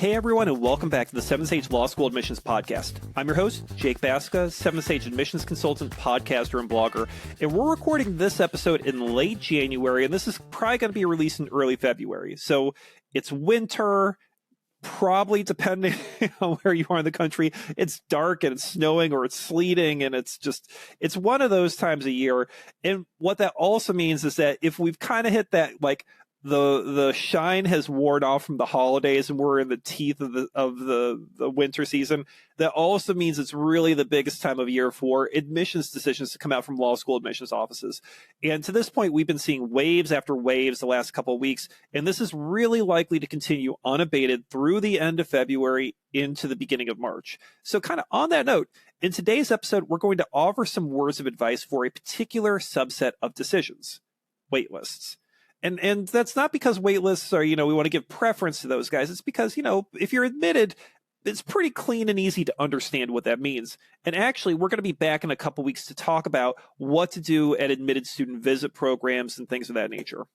Hey everyone, and welcome back to the 7 Sage Law School Admissions Podcast. I'm your host, Jake Baska, 7 Sage Admissions Consultant, podcaster, and blogger, and we're recording this episode in late January, and this is probably going to be released in early February. So it's winter, probably depending on where you are in the country, it's dark and it's snowing or it's sleeting, and it's one of those times a year. And what that also means is that if we've kind of hit that, like, the shine has worn off from the holidays and we're in the teeth of the winter season, that also means it's really the biggest time of year for admissions decisions to come out from law school admissions offices. And to this point, we've been seeing waves after waves the last couple of weeks, and this is really likely to continue unabated through the end of February into the beginning of March. So kind of on that note, in today's episode, we're going to offer some words of advice for a particular subset of decisions: waitlists. And that's not because waitlists are, we want to give preference to those guys. It's because, if you're admitted, it's pretty clean and easy to understand what that means. And actually, we're going to be back in a couple weeks to talk about what to do at admitted student visit programs and things of that nature.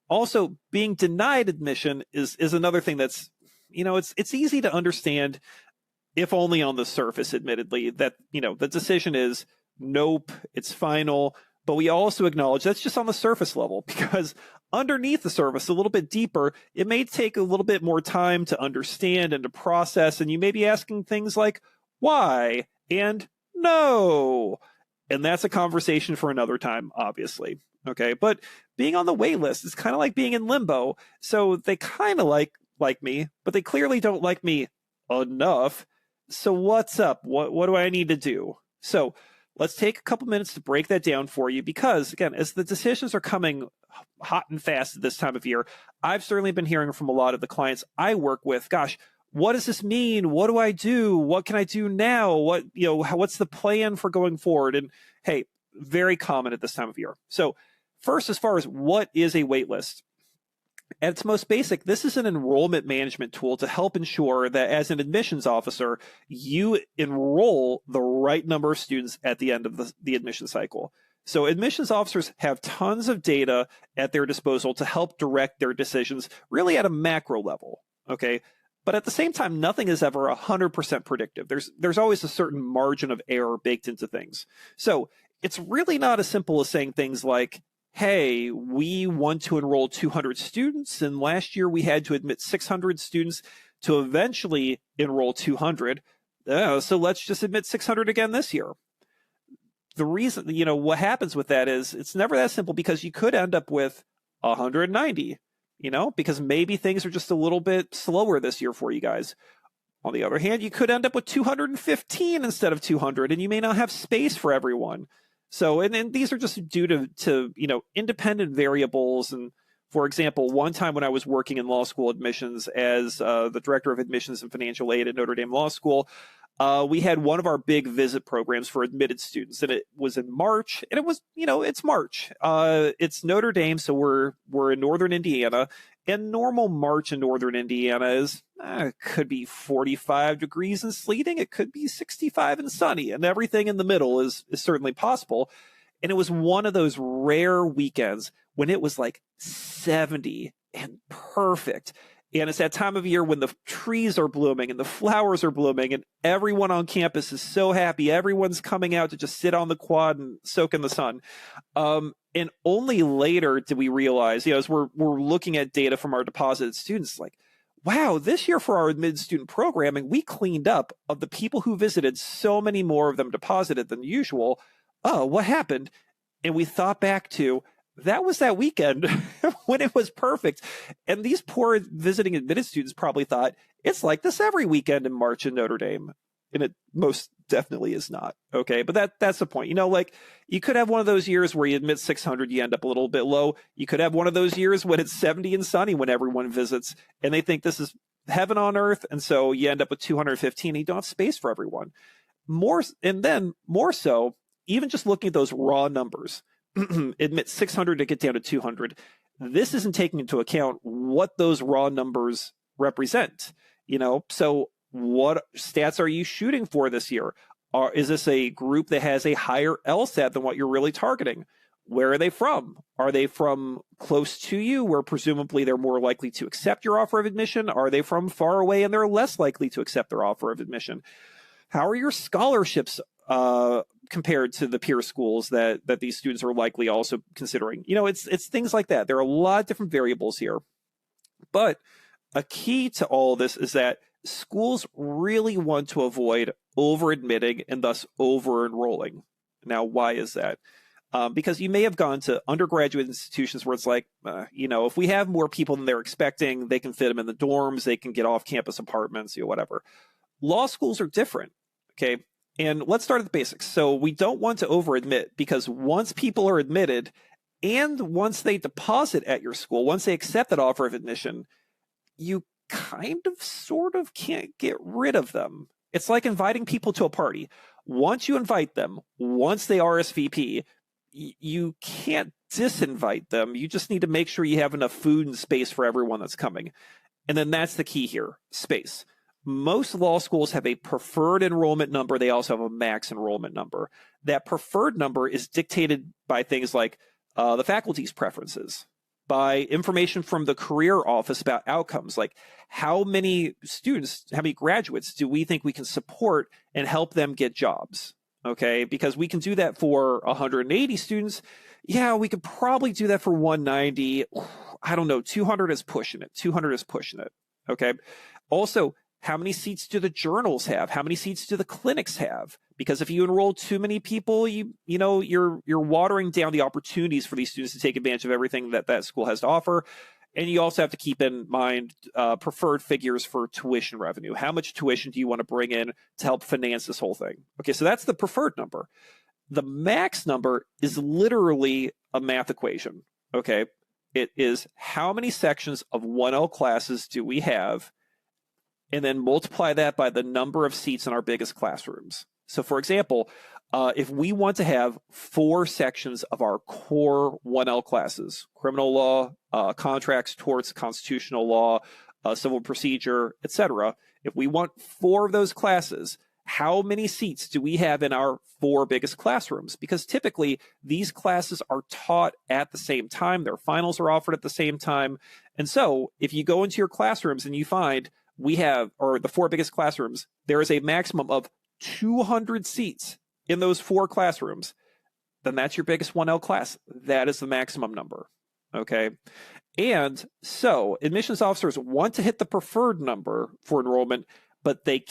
Also, being denied admission is another thing that's, it's easy to understand, if only on the surface, admittedly, that, the decision is nope, it's final. But we also acknowledge that's just on the surface level, because underneath the surface, a little bit deeper, it may take a little bit more time to understand and to process. And you may be asking things like, why? And no. And that's a conversation for another time, obviously. Okay. But being on the wait list is kind of like being in limbo. So they kind of like me, but they clearly don't like me enough. So what's up? What do I need to do? So let's take a couple minutes to break that down for you, because, again, as the decisions are coming hot and fast at this time of year, I've certainly been hearing from a lot of the clients I work with, gosh, what does this mean? What do I do? What can I do now? What's the plan for going forward? And hey, very common at this time of year. So first, as far as what is a wait list, at its most basic, this is an enrollment management tool to help ensure that as an admissions officer, you enroll the right number of students at the end of the admission cycle. So admissions officers have tons of data at their disposal to help direct their decisions really at a macro level, okay? But at the same time, nothing is ever 100% predictive. There's always a certain margin of error baked into things. So it's really not as simple as saying things like, hey, we want to enroll 200 students, and last year we had to admit 600 students to eventually enroll 200. So let's just admit 600 again this year. The reason, what happens with that is it's never that simple, because you could end up with 190, because maybe things are just a little bit slower this year for you guys. On the other hand, you could end up with 215 instead of 200, and you may not have space for everyone. So, and these are just due to independent variables. And for example, one time when I was working in law school admissions as the director of admissions and financial aid at Notre Dame Law School, we had one of our big visit programs for admitted students, and it was in March. And it was, it's March. It's Notre Dame, so we're in northern Indiana. And normal March in northern Indiana is could be 45 degrees and sleeting. It could be 65 and sunny, and everything in the middle is certainly possible. And it was one of those rare weekends when it was like 70 and perfect. And it's that time of year when the trees are blooming and the flowers are blooming, and everyone on campus is so happy. Everyone's coming out to just sit on the quad and soak in the sun. And only later did we realize, as we're looking at data from our deposited students, like, wow, this year for our admitted student programming, we cleaned up of the people who visited, so many more of them deposited than usual. Oh, what happened? And we thought back to, that was that weekend when it was perfect. And these poor visiting admitted students probably thought, it's like this every weekend in March in Notre Dame. And it most definitely is not. Okay. But that's the point. You could have one of those years where you admit 600, you end up a little bit low. You could have one of those years when it's 70 and sunny when everyone visits and they think this is heaven on earth. And so you end up with 215 and you don't have space for everyone. More so, even just looking at those raw numbers, admit 600 to get down to 200. This isn't taking into account what those raw numbers represent. So what stats are you shooting for this year? Is this a group that has a higher LSAT than what you're really targeting? Where are they from? Are they from close to you, where presumably they're more likely to accept your offer of admission? Are they from far away and they're less likely to accept their offer of admission? How are your scholarships compared to the peer schools that these students are likely also considering? It's things like that. There are a lot of different variables here. But a key to all of this is that schools really want to avoid over-admitting and thus over-enrolling. Now, why is that? Because you may have gone to undergraduate institutions where it's like, if we have more people than they're expecting, they can fit them in the dorms, they can get off-campus apartments, whatever. Law schools are different, okay? And let's start at the basics. So we don't want to over-admit, because once people are admitted and once they deposit at your school, once they accept that offer of admission, you kind of sort of can't get rid of them. It's like inviting people to a party. Once you invite them, once they RSVP, you can't disinvite them. You just need to make sure you have enough food and space for everyone that's coming. And then that's the key here, space. Most law schools have a preferred enrollment number. They also have a max enrollment number. That preferred number is dictated by things like the faculty's preferences, by information from the career office about outcomes, like how many students, how many graduates do we think we can support and help them get jobs? Okay, because we can do that for 180 students. Yeah, we could probably do that for 190. I don't know, 200 is pushing it. 200 is pushing it. Okay. Also, how many seats do the journals have? How many seats do the clinics have? Because if you enroll too many people, you're watering down the opportunities for these students to take advantage of everything that school has to offer. And you also have to keep in mind preferred figures for tuition revenue. How much tuition do you want to bring in to help finance this whole thing? Okay, so that's the preferred number. The max number is literally a math equation, okay? It is how many sections of 1L classes do we have, and then multiply that by the number of seats in our biggest classrooms. So for example, if we want to have 4 sections of our core 1L classes, criminal law, contracts, torts, constitutional law, civil procedure, etc., if we want 4 of those classes, how many seats do we have in our 4 biggest classrooms? Because typically these classes are taught at the same time, their finals are offered at the same time. And so if you go into your classrooms and you find the 4 biggest classrooms, there is a maximum of 200 seats in those 4 classrooms, then that's your biggest 1L class. That is the maximum number, okay? And so admissions officers want to hit the preferred number for enrollment, but they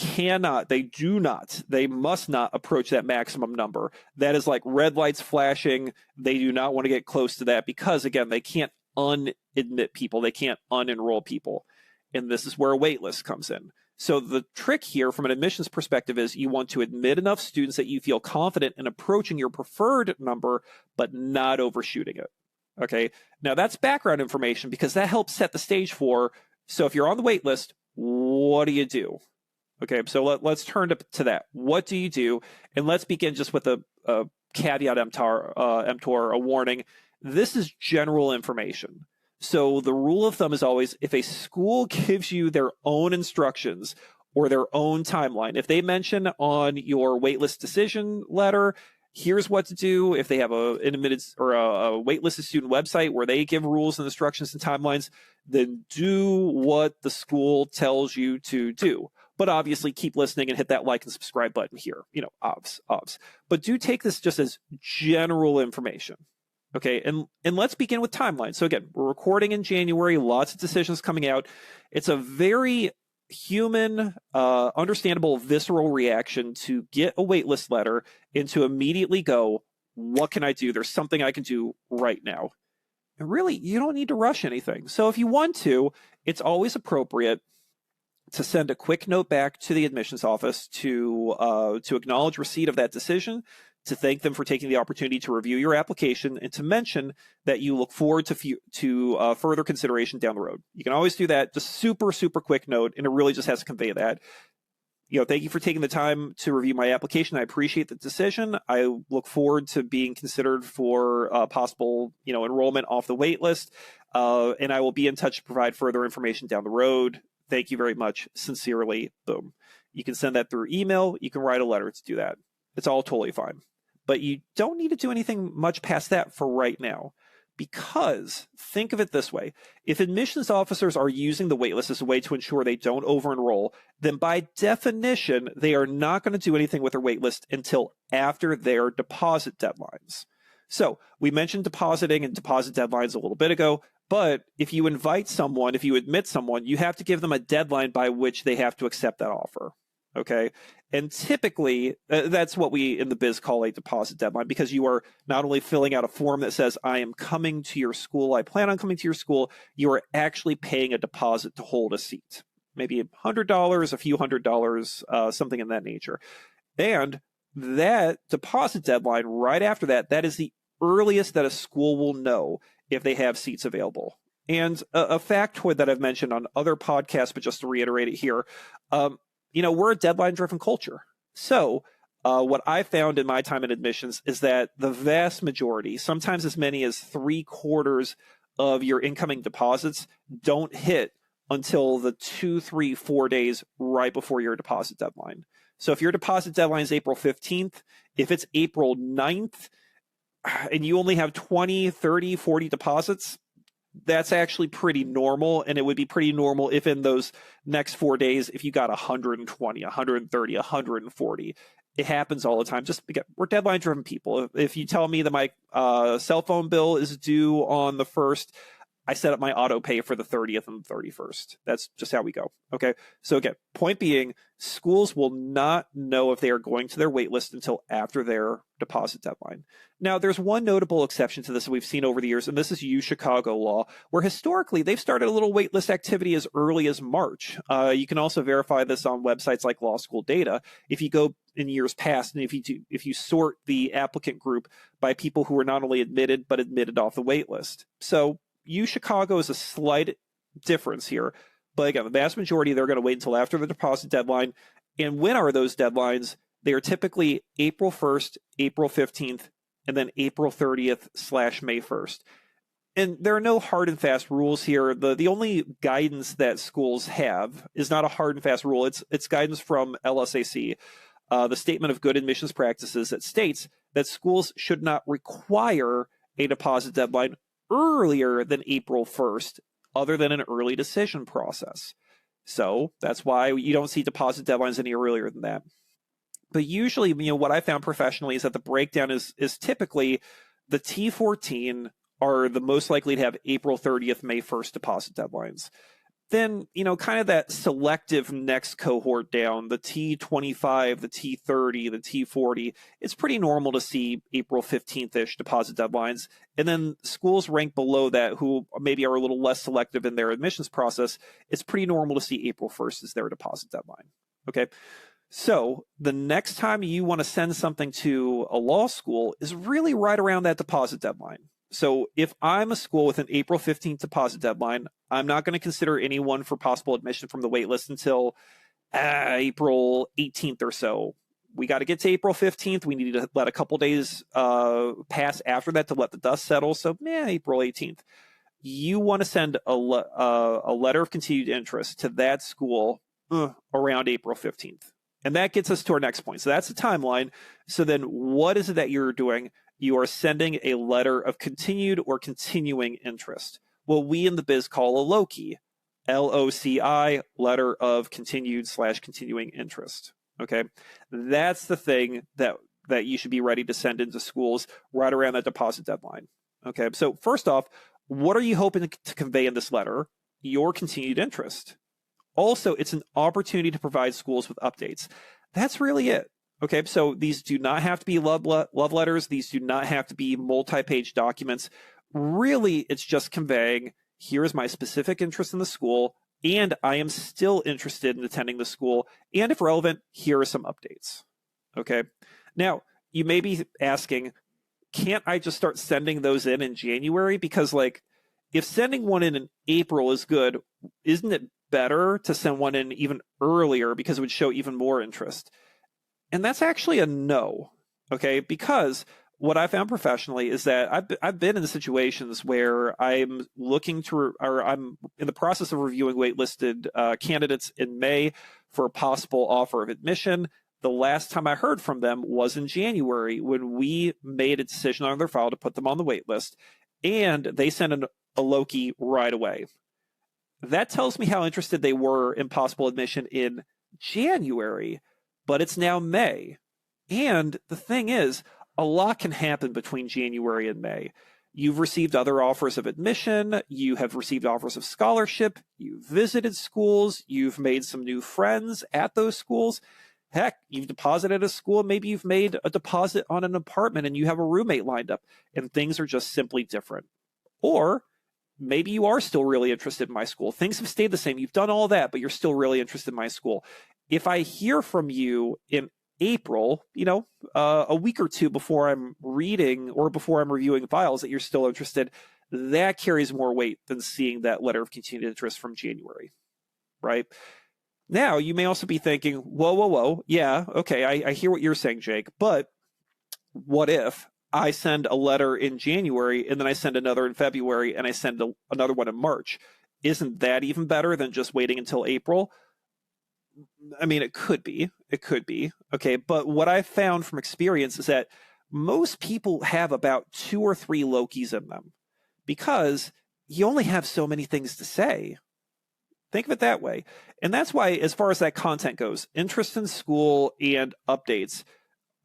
must not approach that maximum number. That is like red lights flashing. They do not want to get close to that because, again, they can't unadmit people. They can't unenroll people. And this is where a wait list comes in. So the trick here from an admissions perspective is you want to admit enough students that you feel confident in approaching your preferred number, but not overshooting it. Okay. Now that's background information because that helps set the stage for, so if you're on the wait list, what do you do? Okay. So let's turn to that. What do you do? And let's begin just with a caveat emptor, a warning. This is general information. So the rule of thumb is always, if a school gives you their own instructions or their own timeline, if they mention on your waitlist decision letter, here's what to do. If they have a waitlisted student website where they give rules and instructions and timelines, then do what the school tells you to do. But obviously keep listening and hit that like and subscribe button here. Obs. But do take this just as general information. Okay, and let's begin with timeline. So again, we're recording in January, lots of decisions coming out. It's a very human, understandable, visceral reaction to get a waitlist letter and to immediately go, what can I do? There's something I can do right now. And really, you don't need to rush anything. So if you want to, it's always appropriate to send a quick note back to the admissions office to acknowledge receipt of that decision, to thank them for taking the opportunity to review your application, and to mention that you look forward to further consideration down the road. You can always do that, just super, super quick note, and it really just has to convey that. Thank you for taking the time to review my application. I appreciate the decision. I look forward to being considered for possible, enrollment off the wait list, and I will be in touch to provide further information down the road. Thank you very much. Sincerely, boom. You can send that through email. You can write a letter to do that. It's all totally fine. but you don't need to do anything much past that for right now. Because think of it this way, if admissions officers are using the waitlist as a way to ensure they don't over-enroll, then by definition, they are not going to do anything with their waitlist until after their deposit deadlines. So we mentioned depositing and deposit deadlines a little bit ago, but if you invite someone, if you admit someone, you have to give them a deadline by which they have to accept that offer. Okay. And typically, that's what we in the biz call a deposit deadline, because you are not only filling out a form that says, I am coming to your school, I plan on coming to your school, you are actually paying a deposit to hold a seat. Maybe $100, a few $100s, something in that nature. And that deposit deadline right after that, that is the earliest that a school will know if they have seats available. And a factoid that I've mentioned on other podcasts, but just to reiterate it here, we're a deadline-driven culture. So what I found in my time in admissions is that the vast majority, sometimes as many as 3/4 of your incoming deposits don't hit until the 2, 3, 4 days right before your deposit deadline. So if your deposit deadline is April 15th, if it's April 9th, and you only have 20, 30, 40 deposits, that's actually pretty normal. And it would be pretty normal if in those next 4 days, if you got 120, 130, 140, it happens all the time. Just because we're deadline driven people. If you tell me that my cell phone bill is due on the 1st, I set up my auto pay for the 30th and the 31st. That's just how we go. Okay. So again, point being, schools will not know if they are going to their wait list until after their deposit deadline. Now, there's one notable exception to this that we've seen over the years, and this is UChicago law, where historically they've started a little waitlist activity as early as March. You can also verify this on websites like Law School Data. If you go in years past, and if you sort the applicant group by people who were not only admitted, but admitted off the waitlist. So UChicago is a slight difference here. But again, the vast majority, they're going to wait until after the deposit deadline. And when are those deadlines? They are typically April 1st, April 15th, and then April 30th / May 1st. And there are no hard and fast rules here. The only guidance that schools have is not a hard and fast rule. It's guidance from LSAC, the Statement of Good Admissions Practices, that states that schools should not require a deposit deadline earlier than April 1st, other than an early decision process. So that's why you don't see deposit deadlines any earlier than that. But usually, what I found professionally is that the breakdown is typically the T14 are the most likely to have April 30th, May 1st deposit deadlines. Then, kind of that selective next cohort down, the T25, the T30, the T40, it's pretty normal to see April 15th-ish deposit deadlines. And then schools ranked below that who maybe are a little less selective in their admissions process, it's pretty normal to see April 1st as their deposit deadline. Okay. So the next time you want to send something to a law school is really right around that deposit deadline. So if I'm a school with an April 15th deposit deadline, I'm not going to consider anyone for possible admission from the wait list until April 18th or so. We got to get to April 15th. We need to let a couple days pass after that to let the dust settle. So April 18th. You want to send a letter of continued interest to that school around April 15th. And that gets us to our next point. So that's the timeline. So then what is it that you're doing? You are sending a letter of continued or continuing interest. What we in the biz call a LOCI, LOCI, letter of continued / continuing interest. Okay. That's the thing that you should be ready to send into schools right around that deposit deadline. Okay. So first off, what are you hoping to convey in this letter? Your continued interest. Also, it's an opportunity to provide schools with updates. That's really it. Okay, so these do not have to be love letters. These do not have to be multi-page documents. Really, it's just conveying, here's my specific interest in the school, and I am still interested in attending the school, and if relevant, here are some updates. Okay, now, you may be asking, can't I just start sending those in January? Because, if sending one in April is good, isn't it better to send one in even earlier because it would show even more interest? And that's actually a no, okay? Because what I found professionally is that I've been in situations where I'm I'm in the process of reviewing waitlisted candidates in May for a possible offer of admission. the last time I heard from them was in January when we made a decision on their file to put them on the wait list, and they sent a Loki right away. That tells me how interested they were in possible admission in January, but it's now May. And the thing is, a lot can happen between January and May. You've received other offers of admission, you have received offers of scholarship, you've visited schools, you've made some new friends at those schools. Heck, you've deposited at a school, maybe you've made a deposit on an apartment and you have a roommate lined up, and things are just simply different. Or maybe you are still really interested in my school. Things have stayed the same. You've done all that, but you're still really interested in my school. If I hear from you in April, a week or two before I'm reading or before I'm reviewing files that you're still interested, that carries more weight than seeing that letter of continued interest from January, right? Now, you may also be thinking, whoa. Yeah, okay, I hear what you're saying, Jake, but what if I send a letter in January and then I send another in February and I send another one in March? Isn't that even better than just waiting until April? I mean, it could be. Okay, but what I've found from experience is that most people have about 2 or 3 Lokis in them because you only have so many things to say. Think of it that way. And that's why, as far as that content goes, interest in school and updates,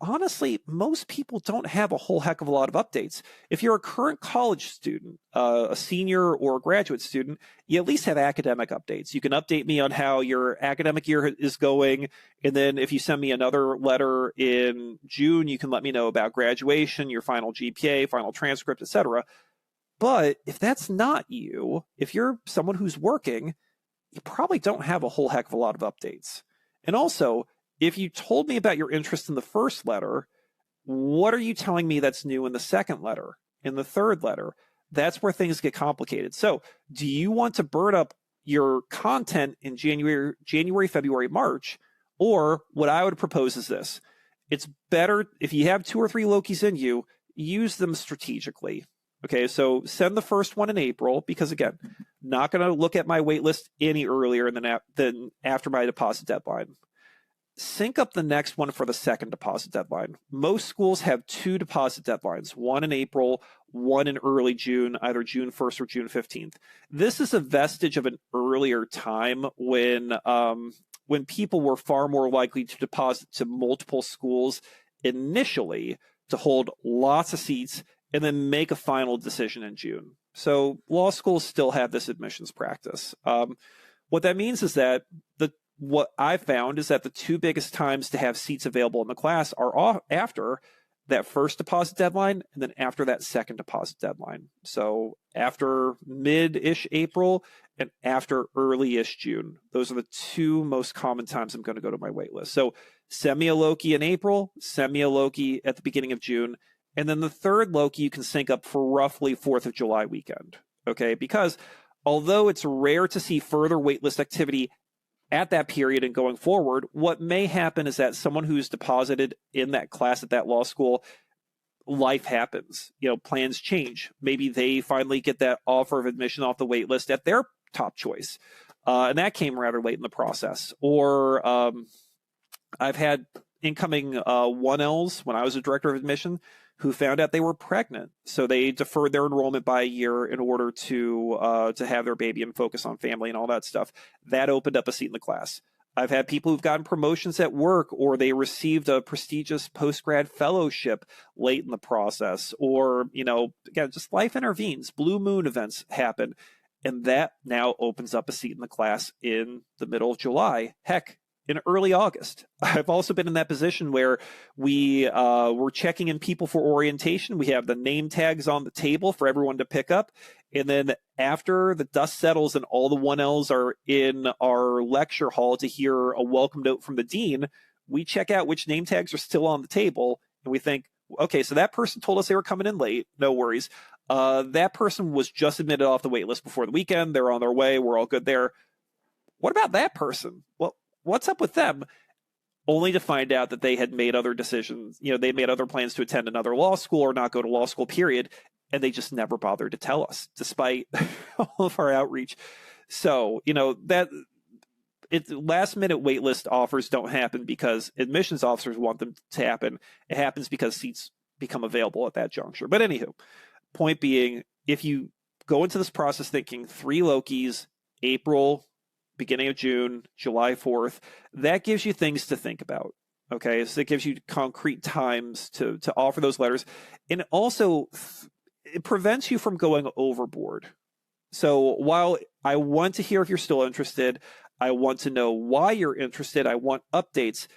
honestly, most people don't have a whole heck of a lot of updates. If you're a current college student, a senior or a graduate student, you at least have academic updates. You can update me on how your academic year is going. And then if you send me another letter in June, you can let me know about graduation, your final GPA, final transcript, etc. But if that's not you, if you're someone who's working, you probably don't have a whole heck of a lot of updates. And also, if you told me about your interest in the first letter, what are you telling me that's new in the second letter, in the third letter? That's where things get complicated. So do you want to burn up your content in January, February, March? Or what I would propose is this. It's better if you have 2 or 3 Lokis in you, use them strategically. Okay, so send the first one in April because, again, not going to look at my wait list any earlier than after my deposit deadline. Sync up the next one for the second deposit deadline. Most schools have 2 deposit deadlines, one in April, one in early June, either June 1st or June 15th. This is a vestige of an earlier time when people were far more likely to deposit to multiple schools initially to hold lots of seats and then make a final decision in June. So law schools still have this admissions practice. What that means is that what I've found is that the 2 biggest times to have seats available in the class are after that first deposit deadline and then after that second deposit deadline. So after mid-ish April and after early-ish June. Those are the 2 most common times I'm going to go to my wait list. So send me a Loki in April, send me a Loki at the beginning of June, and then the third Loki you can sync up for roughly 4th of July weekend. Okay, because although it's rare to see further waitlist activity at that period and going forward, what may happen is that someone who's deposited in that class at that law school, life happens. Plans change. Maybe they finally get that offer of admission off the wait list at their top choice. And that came rather late in the process. Or I've had incoming 1Ls when I was a director of admission who found out they were pregnant. So they deferred their enrollment by a year in order to have their baby and focus on family and all that stuff. That opened up a seat in the class. I've had people who've gotten promotions at work, or they received a prestigious post-grad fellowship late in the process, or, again, just life intervenes. Blue moon events happen. And that now opens up a seat in the class in the middle of July. Heck, in early August. I've also been in that position where we were checking in people for orientation. We have the name tags on the table for everyone to pick up. And then after the dust settles and all the 1Ls are in our lecture hall to hear a welcome note from the dean, we check out which name tags are still on the table. And we think, okay, so that person told us they were coming in late. No worries. That person was just admitted off the wait list before the weekend. They're on their way. We're all good there. What about that person? Well, what's up with them? Only to find out that they had made other decisions. They made other plans to attend another law school or not go to law school, period. And they just never bothered to tell us, despite all of our outreach. So, that last minute waitlist offers don't happen because admissions officers want them to happen. It happens because seats become available at that juncture. But anywho, point being, if you go into this process thinking 3 Lokis, April, beginning of June, July 4th, that gives you things to think about. Okay, so it gives you concrete times to offer those letters. And also, it prevents you from going overboard. So while I want to hear if you're still interested, I want to know why you're interested, I want updates,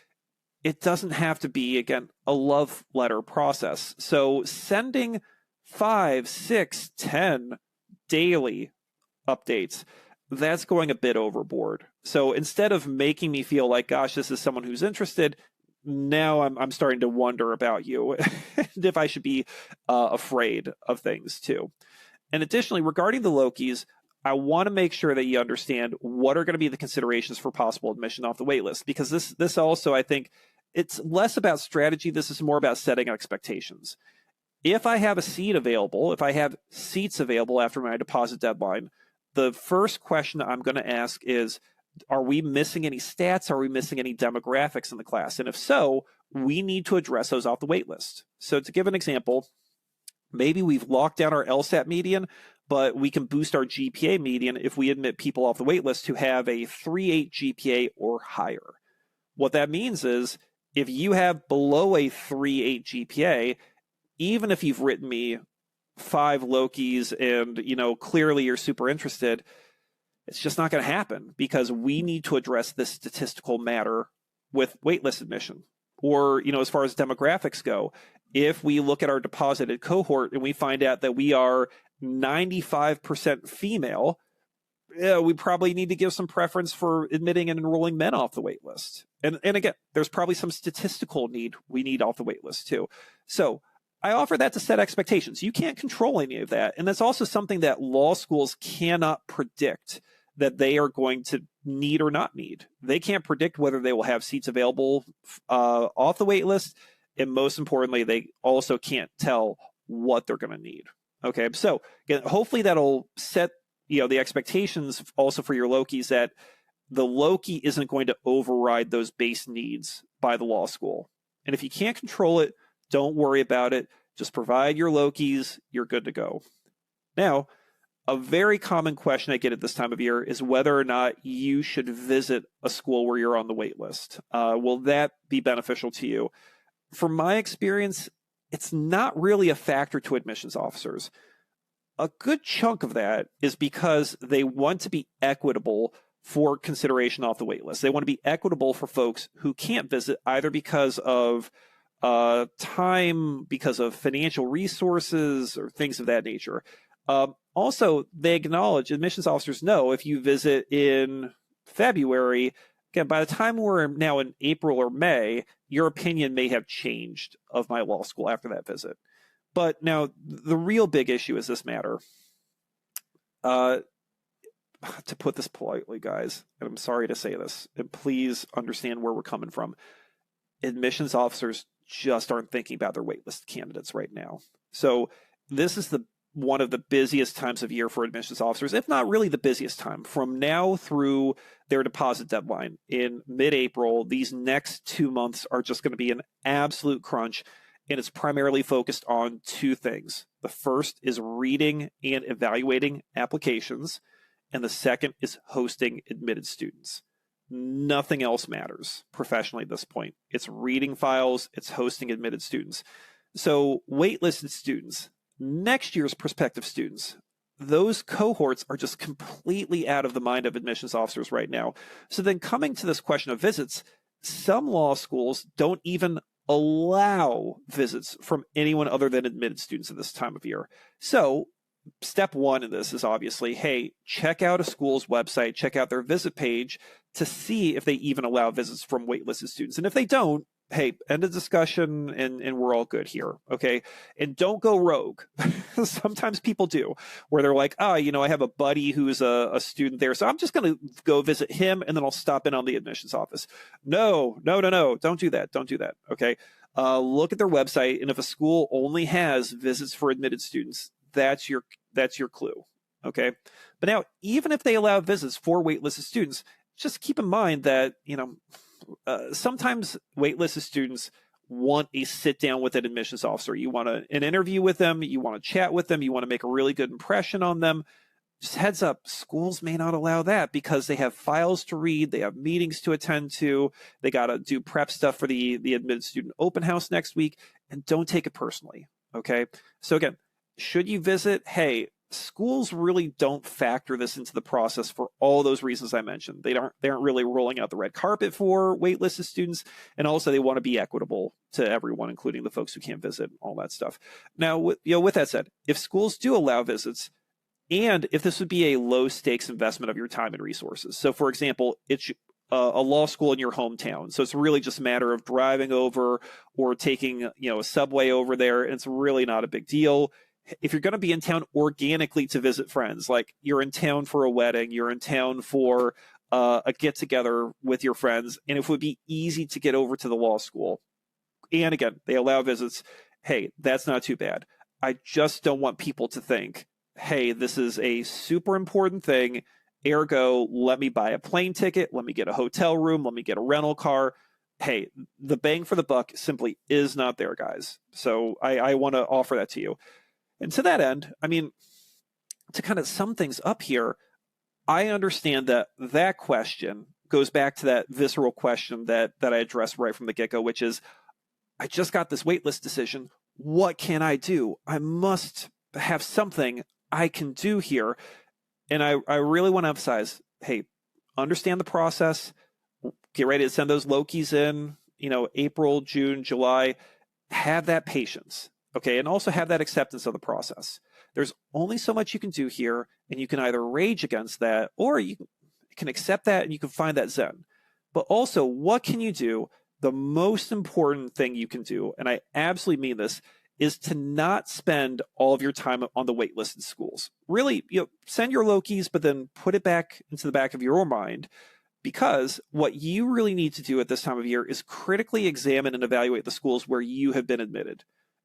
it doesn't have to be, again, a love letter process. So sending 5, 6, 10 daily updates, that's going a bit overboard. So instead of making me feel like, gosh, this is someone who's interested, now I'm starting to wonder about you and if I should be afraid of things too. And additionally, regarding the Lokis, I want to make sure that you understand what are going to be the considerations for possible admission off the wait list, because this also, I think, it's less about strategy. This is more about setting expectations. If I have a seat available, if I have seats available after my deposit deadline, the first question I'm going to ask is, are we missing any stats? Are we missing any demographics in the class? And if so, we need to address those off the wait list. So to give an example, maybe we've locked down our LSAT median, but we can boost our GPA median if we admit people off the wait list who have a 3.8 GPA or higher. What that means is if you have below a 3.8 GPA, even if you've written me 5 Lokis and, clearly you're super interested, it's just not going to happen because we need to address this statistical matter with waitlist admission. Or, as far as demographics go, if we look at our deposited cohort and we find out that we are 95% female, we probably need to give some preference for admitting and enrolling men off the wait list. And again, there's probably some statistical need we need off the wait list too. So I offer that to set expectations. You can't control any of that. And that's also something that law schools cannot predict that they are going to need or not need. They can't predict whether they will have seats available off the wait list. And most importantly, they also can't tell what they're going to need. Okay, so again, hopefully that'll set the expectations also for your Lokis, that the Loki isn't going to override those base needs by the law school. And if you can't control it, don't worry about it. Just provide your Lokis, you're good to go. Now, a very common question I get at this time of year is whether or not you should visit a school where you're on the wait list. Will that be beneficial to you? From my experience, it's not really a factor to admissions officers. A good chunk of that is because they want to be equitable for consideration off the wait list. They want to be equitable for folks who can't visit either because of time, because of financial resources, or things of that nature. Also, they acknowledge, admissions officers know, if you visit in February, again, by the time we're now in April or May, your opinion may have changed of my law school after that visit. But now, the real big issue is this matter. To put this politely, guys, and I'm sorry to say this, and please understand where we're coming from, admissions officers just aren't thinking about their waitlist candidates right now. So this is one of the busiest times of year for admissions officers, if not really the busiest time. From now through their deposit deadline in mid-April, these next 2 months are just going to be an absolute crunch, and it's primarily focused on 2 things. The first is reading and evaluating applications, and the second is hosting admitted students. Nothing else matters professionally at this point. It's reading files, it's hosting admitted students. So waitlisted students, next year's prospective students, those cohorts are just completely out of the mind of admissions officers right now. So then coming to this question of visits, some law schools don't even allow visits from anyone other than admitted students at this time of year. So step 1 in this is obviously, hey, check out a school's website, check out their visit page to see if they even allow visits from waitlisted students. And if they don't, hey, end of discussion and we're all good here, okay? And don't go rogue. Sometimes people do, where they're like, I have a buddy who's a student there, so I'm just going to go visit him and then I'll stop in on the admissions office. No. Don't do that, okay? Look at their website, and if a school only has visits for admitted students, that's your clue, okay? But now, even if they allow visits for waitlisted students, just keep in mind that, sometimes waitlisted students want a sit down with an admissions officer. You want an interview with them, you want to chat with them, you want to make a really good impression on them. Just heads up, schools may not allow that because they have files to read, they have meetings to attend to, they got to do prep stuff for the admitted student open house next week, and don't take it personally, okay? So again, should you visit? Hey, schools really don't factor this into the process for all those reasons I mentioned. They aren't really rolling out the red carpet for waitlisted students, and also they want to be equitable to everyone, including the folks who can't visit, all that stuff. Now, with that said, if schools do allow visits, and if this would be a low stakes investment of your time and resources. So for example, it's a law school in your hometown. So it's really just a matter of driving over or taking, a subway over there. And it's really not a big deal. If you're going to be in town organically to visit friends, like you're in town for a wedding, you're in town for a get together with your friends, and if it would be easy to get over to the law school, and again, they allow visits, hey, that's not too bad. I just don't want people to think, hey, this is a super important thing, ergo, let me buy a plane ticket, let me get a hotel room, let me get a rental car. Hey, the bang for the buck simply is not there, guys. So I want to offer that to you. And to that end, to kind of sum things up here, I understand that question goes back to that visceral question that I addressed right from the get-go, which is, I just got this waitlist decision. What can I do? I must have something I can do here. And I really want to emphasize, hey, understand the process, get ready to send those Lokis in, April, June, July, have that patience, okay? And also have that acceptance of the process. There's only so much you can do here, and you can either rage against that, or you can accept that and you can find that zen. But also, what can you do? The most important thing you can do, and I absolutely mean this, is to not spend all of your time on the waitlisted schools. Really, send your Lokis, but then put it back into the back of your mind, because what you really need to do at this time of year is critically examine and evaluate the schools where you have been admitted.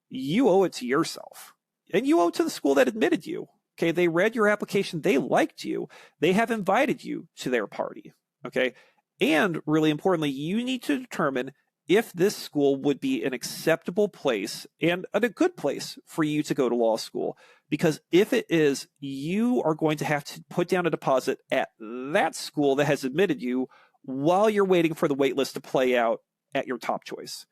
You owe it to yourself, and you owe it to the school that admitted you. Okay, they read your application, they liked you, they have invited you to their party. Okay, and really importantly, you need to determine if this school would be an acceptable place and a good place for you to go to law school. Because if it is, you are going to have to put down a deposit at that school that has admitted you while you're waiting for the wait list to play out at your top choice.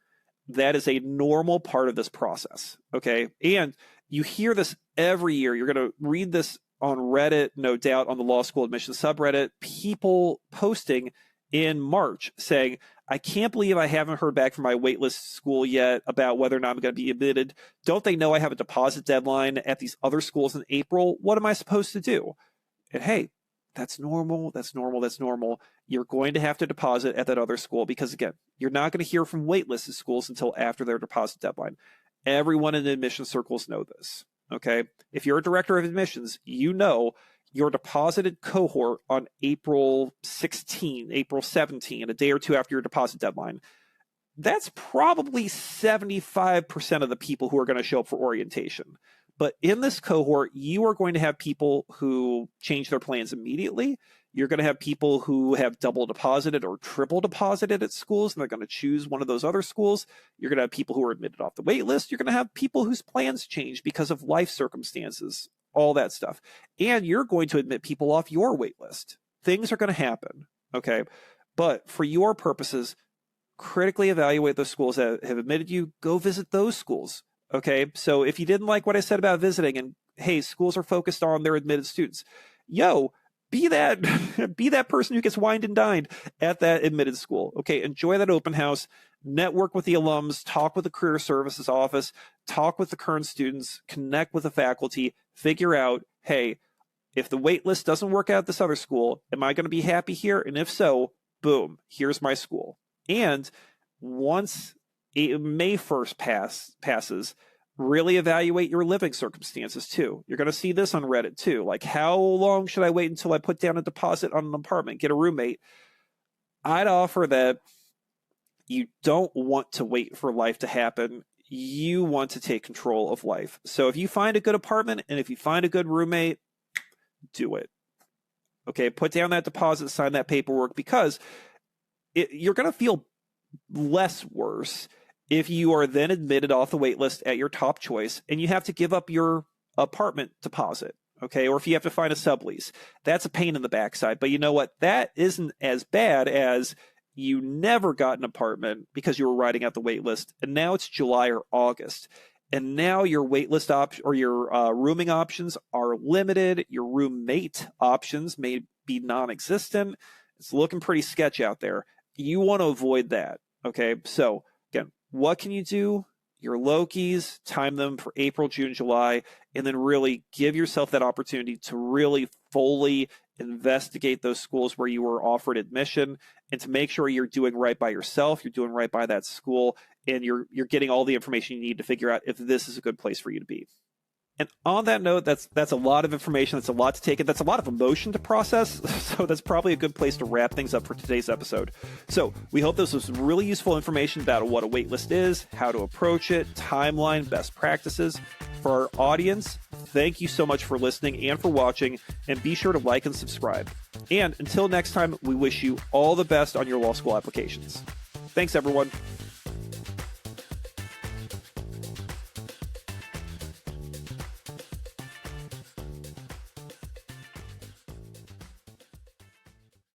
That is a normal part of this process, okay? And you hear this every year. You're going to read this on Reddit, no doubt, on the law school admissions subreddit, people posting in March saying, I can't believe I haven't heard back from my waitlist school yet about whether or not I'm going to be admitted. Don't they know I have a deposit deadline at these other schools in April? What am I supposed to do? And hey, that's normal. That's normal. That's normal. You're going to have to deposit at that other school because, again, you're not going to hear from waitlisted schools until after their deposit deadline. Everyone in admission circles know this, okay? If you're a director of admissions, you know your deposited cohort on April 16, April 17, a day or two after your deposit deadline, that's probably 75% of the people who are going to show up for orientation. But in this cohort, you are going to have people who change their plans immediately. You're going to have people who have double deposited or triple deposited at schools, and they're going to choose one of those other schools. You're going to have people who are admitted off the wait list. You're going to have people whose plans change because of life circumstances, all that stuff. And you're going to admit people off your wait list. Things are going to happen, okay? But for your purposes, critically evaluate those schools that have admitted you. Go visit those schools, okay? So if you didn't like what I said about visiting and, hey, schools are focused on their admitted students, be that person who gets wined and dined at that admitted school, okay? Enjoy that open house, network with the alums, talk with the career services office, talk with the current students, connect with the faculty, figure out, hey, if the wait list doesn't work out at this other school, am I going to be happy here? And if so, boom, here's my school. And once May 1st passes, really evaluate your living circumstances too. You're going to see this on Reddit too. Like, how long should I wait until I put down a deposit on an apartment, get a roommate? I'd offer that you don't want to wait for life to happen. You want to take control of life. So if you find a good apartment and if you find a good roommate, do it. Okay, put down that deposit, sign that paperwork, because you're going to feel less worse if you are then admitted off the wait list at your top choice and you have to give up your apartment deposit. Okay, or if you have to find a sublease. That's a pain in the backside. But you know what? That isn't as bad as you never got an apartment because you were riding out the wait list, and now it's July or August. And now your wait list or your rooming options are limited. Your roommate options may be non-existent. It's looking pretty sketch out there. You want to avoid that. Okay, so again, what can you do? Your low keys, time them for April, June, July, and then really give yourself that opportunity to really fully investigate those schools where you were offered admission, and to make sure you're doing right by yourself, you're doing right by that school, and you're getting all the information you need to figure out if this is a good place for you to be. And on that note, that's a lot of information. That's a lot to take in. That's a lot of emotion to process. So that's probably a good place to wrap things up for today's episode. So we hope this was really useful information about what a waitlist is, how to approach it, timeline, best practices. For our audience, thank you so much for listening and for watching. And be sure to like and subscribe. And until next time, we wish you all the best on your law school applications. Thanks, everyone.